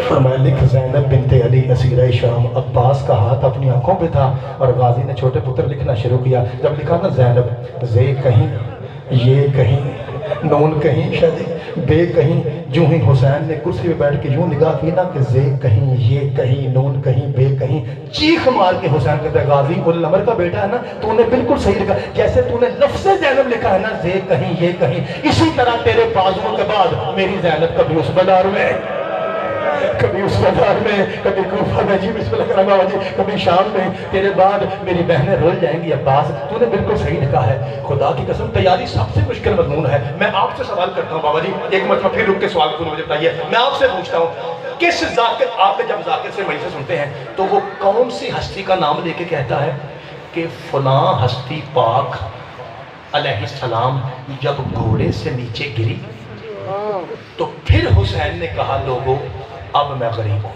فرمایا لکھ زینب بنت علی اسیرہ ہشام۔ عباس کا ہاتھ اپنی آنکھوں پہ تھا اور غازی نے چھوٹے پتر لکھنا شروع کیا۔ جب لکھا نا زینب، زے کہیں یہ کہیں نون کہیں شادی بے کہیں، جو ہی حسین نے کرسی پہ بیٹھ کے یوں نگاہ کی نا کہ زے کہیں یہ کہیں نون کہیں بے کہیں، چیخ مار کے حسین کہتا ہے غازی الامر کا بیٹا ہے نا، تو نے بالکل صحیح لکھا، جیسے تو نے لفظ زینب لکھا ہے نا زے کہیں یہ کہیں، اسی طرح تیرے بازوؤں کے بعد میری زینب کبھی اس بازار میں، کبھی اس بازار میں، کبھی کوفہ میں، جی بسم اللہ کرام بابا جی، کبھی شام میں، تیرے بعد میری بہنیں رول جائیں گی عباس، تو نے بالکل صحیح لکھا ہے۔ خدا کی قسم تیاری سب سے مشکل مضمون ہے۔ میں آپ سے سوال کرتا ہوں بابا جی، ایک مرتبہ پھر رک کے سوال کو مجھے بتائیے، میں آپ سے پوچھتا ہوں کس ذاکر، آپ جب ذاکر سے مجلسیں سنتے ہیں تو وہ کون سی ہستی کا نام لے کے کہتا ہے کہ فلاں ہستی پاک علیہ السلام جب گھوڑے سے نیچے گری تو پھر حسین نے کہا لوگوں اب میں غریب ہوں۔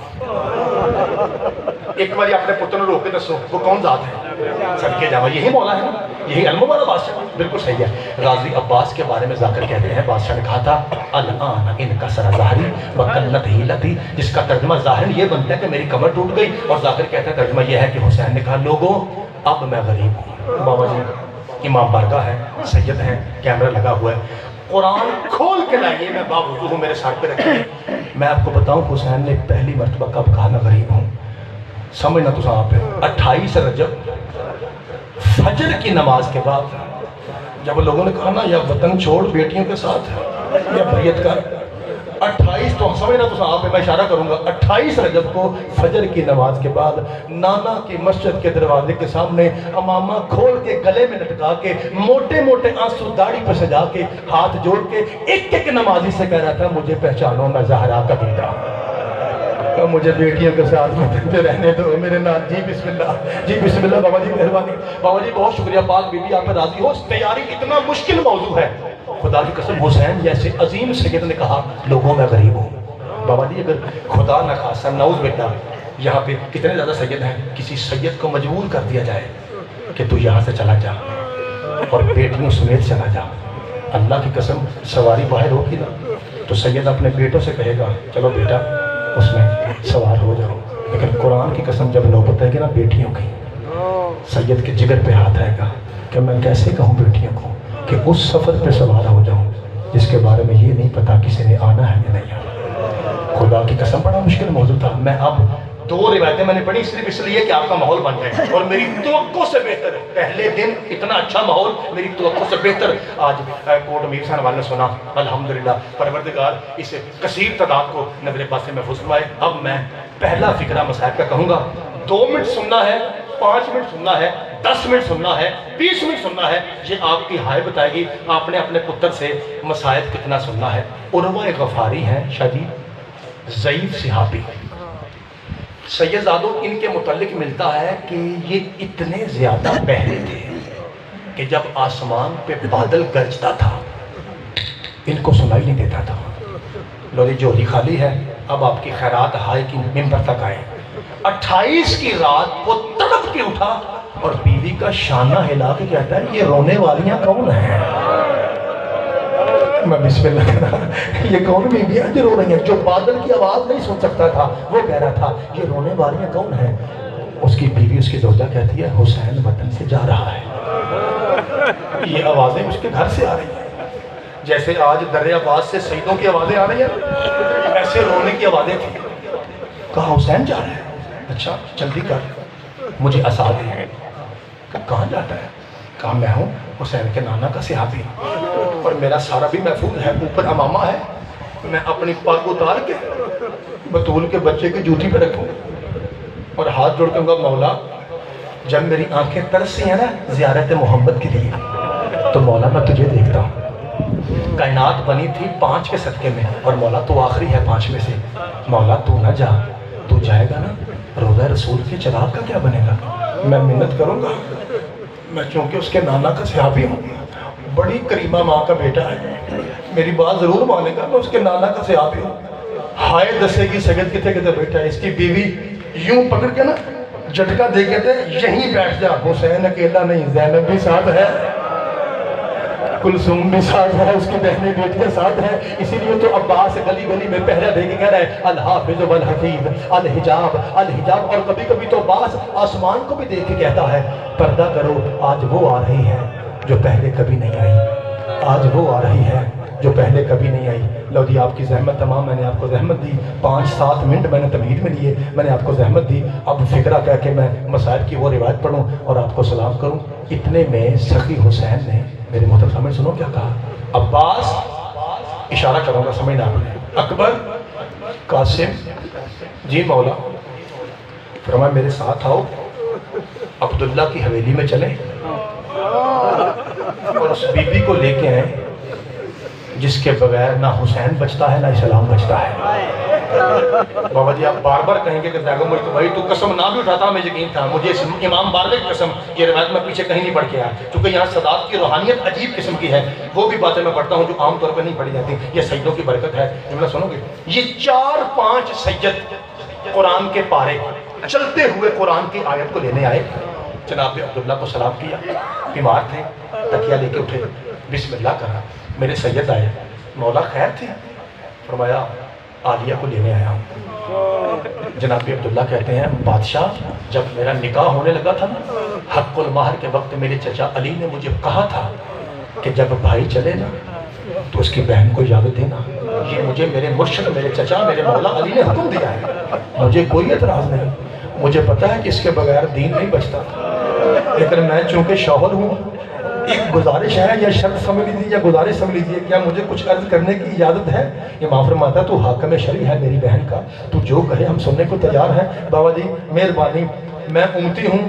ایک بار اپنے پتر نے روک کے دسو وہ کون ذات ہے؟ صدقے جاوا، یہی مولا ہے نا، یہی علم والا بادشاہ، بالکل صحیح ہے۔ غازی عباس کے بارے میں ذاکر کہتے ہیں بادشاہ نے کہا تھا الان ان کا سر ظاہری وقلت ہیلتی، جس کا ترجمہ ظاہر یہ بنتا ہے کہ میری کمر ٹوٹ گئی، اور ذاکر کہتا ہے ترجمہ یہ ہے کہ حسین نے کہا لوگوں اب میں غریب ہوں۔ بابا جی امام بارگاہ ہے، سید ہیں، کیمرہ لگا ہوا ہے، قرآن کھول کے لائیے، میں باوضو ہوں، میرے سر پہ رکھیے۔ میں آپ کو بتاؤں حسین نے پہلی مرتبہ کب کہا میں غریب ہوں؟ سمجھنا تو صاحب ہے 28 رجب فجر کی نماز کے بعد جب لوگوں نے کہا نا یا وطن چھوڑ بیٹیوں کے ساتھ یا بیعت کر، 28 تو سمجھنا تو صاحب ہے، میں اشارہ کروں گا 28 رجب کو فجر کی نماز کے بعد نانا کی مسجد کے دروازے کے سامنے امامہ کھول کے گلے میں لٹکا کے موٹے موٹے آنسو داڑھی پہ سجا کے ہاتھ جوڑ کے ایک ایک نمازی سے کہہ رہا تھا مجھے پہچانو میں زہرا کا بیٹا۔ مجھے بیٹیوں کے ساتھ مدد رہنے دو میرے نام. جی بسم اللہ, جی بسم اللہ بابا جی, مہربانی. بابا جی بہت شکریہ, پاک بی بی آپ پہ راضی ہو. تیاری اتنا مشکل موضوع ہے, خدا کی قسم حسین جیسے عظیم سید نے کہا لوگوں میں غریب ہوں. بابا جی اگر خدا نہ خاصا نعوذ باللہ یہاں پہ کتنے زیادہ سید ہیں, کسی سید کو مجبور کر دیا جائے کہ تو یہاں سے چلا جا اور بیٹیوں سمیت چلا جا, اللہ کی قسم سواری باہر ہوگی نا تو سید اپنے بیٹوں سے کہے گا چلو بیٹا اس میں سوار ہو جاؤ. لیکن قرآن کی قسم جب نوبت ہے کہ نا بیٹیوں کی, سید کے جگر پہ ہاتھ آئے گا کہ میں کیسے کہوں بیٹیوں کو کہ اس سفر پہ سوار ہو جاؤں جس کے بارے میں یہ نہیں پتا کسی نے آنا ہے یا نہیں آنا. خدا کی قسم بڑا مشکل موضوع تھا. میں اب 2 روایتیں میں نے پڑھی صرف اس لیے کہ آپ کا ماحول بن جائے, اور میری توقع سے بہتر پہلے دن اتنا اچھا ماحول, میری توقع سے بہتر آج کوٹ میر صاحب والے نے سنا. الحمدللہ پروردگار اس کثیر تعداد کو نظر پاس سے محفوظ فرمائے. اب میں پہلا فقرہ مصائب کا کہوں گا. 2 منٹ سننا ہے, 5 منٹ سننا ہے, 10 منٹ سننا ہے, 20 منٹ سننا ہے, یہ آپ کی ہائے بتائے گی آپ نے اپنے پتر سے مصائب کتنا سننا ہے. عروہ غفاری ہیں شدید ضعیف صحابی, سیدزادوں ان کے متعلق ملتا ہے کہ یہ اتنے زیادہ بہرے تھے کہ جب آسمان پہ بادل گرجتا تھا ان کو سنائی نہیں دیتا تھا. لوری جوہری خالی ہے, اب آپ کی خیرات ہائے کی ممبر تک آئے. 28 کی رات وہ تڑپ کے اٹھا اور بیوی کا شانہ ہلا کے کہتا ہے یہ رونے والیاں کون ہیں. میں بسم اللہ کہہ رہا, یہ کون بیویاں جو رو رہی ہیں, جو بادل کی آواز نہیں سن سکتا تھا وہ کہہ رہا تھا یہ رونے والیاں کون ہیں. اس کی بیوی اس کی زوجہ کہتی ہے حسین وطن سے جا رہا ہے. یہ آوازیں اس کے گھر سے آ رہی ہیں جیسے آج در عباس سے سیدوں کی آوازیں آ رہی ہیں, ایسے رونے کی آوازیں تھیں. کہا حسین جا رہا ہے, اچھا جلدی کر مجھے عصا دے. کہاں جاتا ہے؟ کہا میں ہوں حسین کے نانا کا صحابی اور میرا سارا بھی محفوظ ہے, اوپر امامہ ہے, میں اپنی پاک اتار کے بطول کے بچے کی جوتی پہ رکھوں اور ہاتھ جوڑ کے کہوں گا مولا جب میری آنکھیں ترسی ہیں نا زیارت محمد کے لیے تو مولا میں تجھے دیکھتا ہوں. کائنات بنی تھی 5 کے صدقے میں اور مولا تو آخری ہے 5 میں سے. مولا تو نہ جا, تو جائے گا نا روضہ رسول کے چراغ کا کیا بنے گا. میں منت کروں گا, میں چونکہ اس کے نانا کا صحابی ہوں, بڑی کریمہ ماں کا بیٹا ہے, میری بات ضرور مانے گا, میں اس کے نانا کا صحابی ہوں. ہائے دسے گی سید کتے کتے بیٹھا ہے. اس کی بیوی یوں پکڑ کے نا جھٹکا دے کے یہیں بیٹھ جا, حسین اکیلا نہیں زینب بھی ساتھ ہے, کلثوم بھی ساتھ ہے, اس کی بہنیں بیٹیاں ساتھ ہیں. اسی لیے تو عباس گلی گلی میں پہرا دے کے کہہ رہا ہے الحافظ والحفیظ الحجاب الحجاب. اور کبھی کبھی تو عباس آسمان کو بھی دیکھ کے کہتا ہے پردہ کرو آج وہ آ رہی ہے جو پہلے کبھی نہیں آئی, آج وہ آ رہی ہے جو پہلے کبھی نہیں آئی. لو جی آپ کی زحمت تمام, میں نے آپ کو زحمت دی, 5-7 منٹ میں نے تمہید میں لیے, میں نے آپ کو زحمت دی. اب فقرہ کہہ کے میں مصائب کی وہ روایت پڑھوں اور آپ کو سلام کروں. اتنے میں سخی حسین نے میرے محترم سامنے سنو کیا کہا. عباس اشارہ کروں گا سمجھنا آپ نے, اکبر قاسم جی مولا, فرمایا میرے ساتھ آؤ عبداللہ کی حویلی میں چلیں اور اس بی بی کو لے کے آئیں جس کے بغیر نہ حسین بچتا ہے نہ اسلام بچتا ہے. بابا جی آپ بار بار کہیں گے کہ مجھ تو بھائی تو قسم نہ بھی اٹھاتا ہمیں یقین تھا, مجھے امام باروی کی قسم, یہ روایت میں پیچھے کہیں نہیں پڑھ کے آیا چونکہ یہاں صداقت کی روحانیت عجیب قسم کی ہے. وہ بھی باتیں میں پڑھتا ہوں جو عام طور پہ نہیں پڑھی جاتی, یہ سیدوں کی برکت ہے. جملہ سنو گے, یہ 4-5 سید قرآن کے پارے چلتے ہوئے قرآن کی آیت کو لینے آئے. جناب عبداللہ کو سلام کیا, بیمار تھے, تکیہ لے کے اٹھے, بسم اللہ کہا. میرے سید آئے, مولا خیر تھی؟ فرمایا عالیہ کو لینے آیا ہوں. جناب عبداللہ کہتے ہیں بادشاہ جب میرا نکاح ہونے لگا تھا نا حق المہر کے وقت میرے چچا علی نے مجھے کہا تھا کہ جب بھائی چلے نا تو اس کی بہن کو اجازت دینا. یہ مجھے میرے مرشد میرے چچا میرے مولا علی نے حکم دیا ہے, مجھے کوئی اعتراض نہیں. مجھے پتا ہے کہ اس کے بغیر دین نہیں بچتا, لیکن میں چونکہ شوہر ہوں ایک گزارش ہے, یا شرط سمجھ لیجیے یا گزارش سمجھ لیجیے, کیا مجھے کچھ عرض کرنے کی اجازت ہے؟ امام فرماتا تو حاکم شرعی ہے میری بہن کا, تو جو کہے ہم سننے کو تیار ہیں. بابا جی مہربانی, میں امتی ہوں,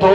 2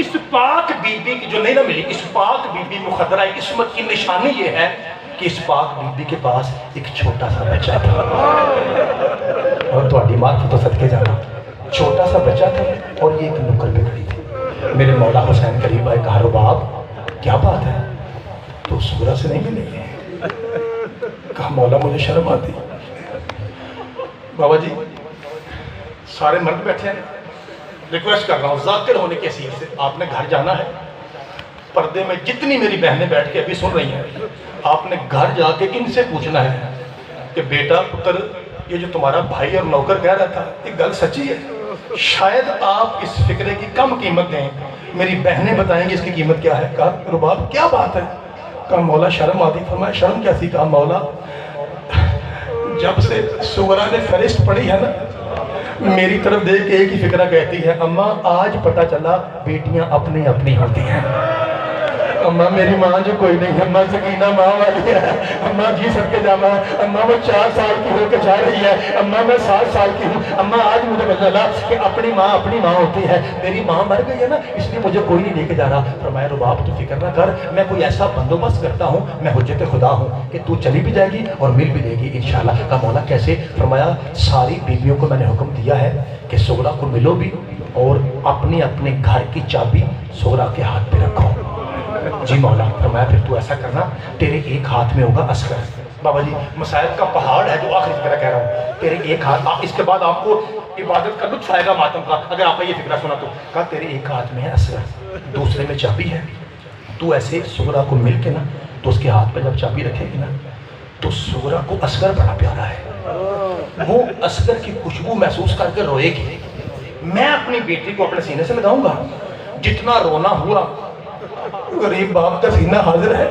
اس پاک بیبی کی جو نہیں نہ ملی، اس پاک بیبی مخدرہ عصمت کی نشانی یہ ہے کہ اس پاک بیبی کے پاس ایک چھوٹا سا بچہ تھا، اور تو معرفت و صدقے جانا، چھوٹا سا بچہ تھا اور یہ ایک نکر پہ کھڑی تھی۔ میرے مولا حسین قریب آئے، کہا رباب کیا بات ہے، تو سورہ سے نہیں ملے گی؟ کہا مولا مجھے شرم آتی۔ بابا جی سارے مرد بیٹھے ہیں، ریکویسٹ کر رہا ہوں ذاکر ہونے کی حیثیت سے، آپ نے گھر جانا ہے، پردے میں جتنی میری بہنیں بیٹھ کے ابھی سن رہی ہیں، آپ نے گھر جا کے ان سے پوچھنا ہے کہ بیٹا پتر یہ جو تمہارا بھائی اور نوکر کہہ رہا تھا یہ گل سچی ہے؟ شاید آپ اس فکرے کی کم قیمت دیں، میری بہنیں بتائیں گی اس کی قیمت کیا ہے۔ کہا رباب کیا بات ہے؟ کہا مولا شرم آتی۔ فرمایا شرم کیسی؟ کہا مولا جب سے سغرا نے فہرست پڑھی ہے نا، میری طرف دیکھ کے ایک ہی فکرہ کہتی ہے، اماں آج پتہ چلا بیٹیاں اپنی اپنی ہوتی ہیں۔ اماں میری ماں جو کوئی نہیں ہے، اماں سکینہ ماں والی ہے، اماں جی سب کے جامع، اماں وہ 4 سال کی ہو کے جا رہی ہے، اماں میں 7 سال کی ہوں، اماں آج مجھے پتہ چلا کہ اپنی ماں ہوتی ہے، میری ماں مر گئی ہے نا اس لیے مجھے کوئی نہیں لے کے جا رہا۔ فرمایا رباب تو فکر نہ کر، میں کوئی ایسا بندوبست کرتا ہوں، میں حجت خدا ہوں کہ تو چلی بھی جائے گی اور مل بھی لے گی انشاءاللہ۔ کہا مولا کیسے؟ فرمایا ساری بیویوں کو میں نے حکم دیا ہے کہ سغرا کو ملو بھی اور اپنے اپنے گھر کی چابی سغرا کے ہاتھ پہ رکھو۔ جی مولا۔ فرمایا پھر تو ایسا کرنا، تیرے ایک ہاتھ میں ہوگا عسکر۔ بابا جی مسائل کا پہاڑ ہے جو آخری فکرہ کہہ رہا ہوں، تیرے ایک ہاتھ، اس کے بعد آپ کو عبادت کا لطف آئے گا ماتم کا اگر آپ نے یہ فکرہ سنا تو۔ کہا تیرے ایک ہاتھ میں ہے عسکر، دوسرے میں چابی ہے، تو ایسے سغرا کو مل کے نا تو اس کے ہاتھ پہ جب چابی رکھے گی نا تو سغرا کو عسکر بڑا پیارا ہے، وہ عسکر کی خوشبو محسوس کر کے روئے گی۔ میں اپنی بیٹی کو اپنے سینے سے لگاؤں گا، جتنا رونا ہوا غریب باپ کا سینہ حاضر ہے،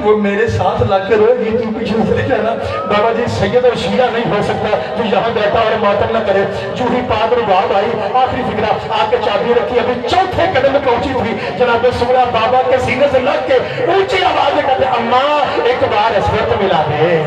وہ میرے ساتھ لگ کے روئے گی، تو پیچھے سے جانا۔ بابا جی سید اور شیعہ نہیں ہو سکتا جو یہاں بیٹھا اور ماتم نہ کرے۔ جو ہی پاک رباب آئی، آخری فکرہ آ کے چابی رکھی، ابھی چوتھے قدم میں پہنچی تھی، جناب سغرا بابا کے سینے سے لگ کے اونچی آواز میں کہتے اماں ایک بار عسکر کو ملا دے،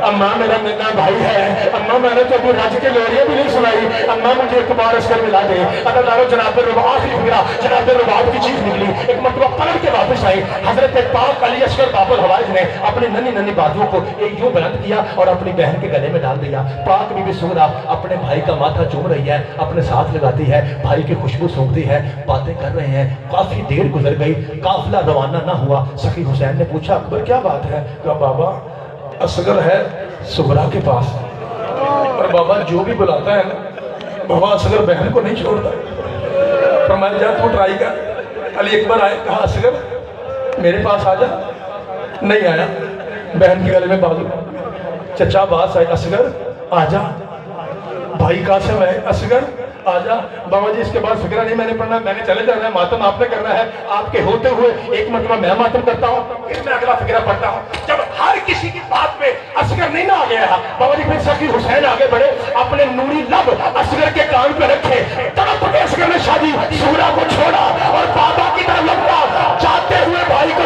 اماں میرا ننا بھائی ہے، اماں میں نے تو ابھی رج کے لوریاں بھی نہیں سنائی، اماں مجھے ایک بار عسکر ملا دے۔ اگر دارو جناب رباب آخری فکرہ جناب رباب کی چیز نکلی، ایک مرتبہ پلٹ کے واپس آئی، حضرت پاک علی اصغر باب الحوائج نے اپنی ننی ننی بازوؤں کو ایک یوں بلند کیا اور اپنی بہن کے گلے میں ڈال دیا۔ پاک بی بی سغرا اپنے بھائی کا ماتھا چوم رہی ہے، اپنے ساتھ لگاتی ہے، بھائی کی خوشبو سونگتی ہے، باتیں کر رہے ہیں۔ کافی دیر گزر گئی، قافلہ روانہ نہ ہوا۔ سخی حسین نے پوچھا اکبر کیا بات ہے؟ کہا بابا اصغر ہے سغرا کے پاس، اور بابا جو بھی بلاتا ہے نا بابا اصغر بہن کو نہیں چھوڑتا۔ فرمایا جا تو ٹرائی کر۔ علی اکبر آئے، کہا اصغر میرے پاس آ جا، نہیں آیا، بہن کے گلے میں بازو۔ چچا باس آئے، اصغر آ جا، بھائی قاسم ہے، اصغر آ جا۔ بابا جی اس کے بعد فکرہ نہیں میں نے پڑھنا، میں نے چلے جانا ہے، ماتم آپ نے کرنا ہے، آپ کے ہوتے ہوئے ایک مرتبہ میں ماتم کرتا ہوں، پھر میں اگلا فکرہ پڑھتا ہوں۔ جب ہر کسی کی بات پہ اصغر نہیں نہ آ گیا ہے بابا جی، پھر سخی حسین آگے بڑھے، اپنے نوری لب اصغر کے کان پہ رکھے، تڑپ کے اصغر نے شادی سغرا کو چھوڑا اور بابا کی طرف لپکا، جاتے ہوئے بھائی کو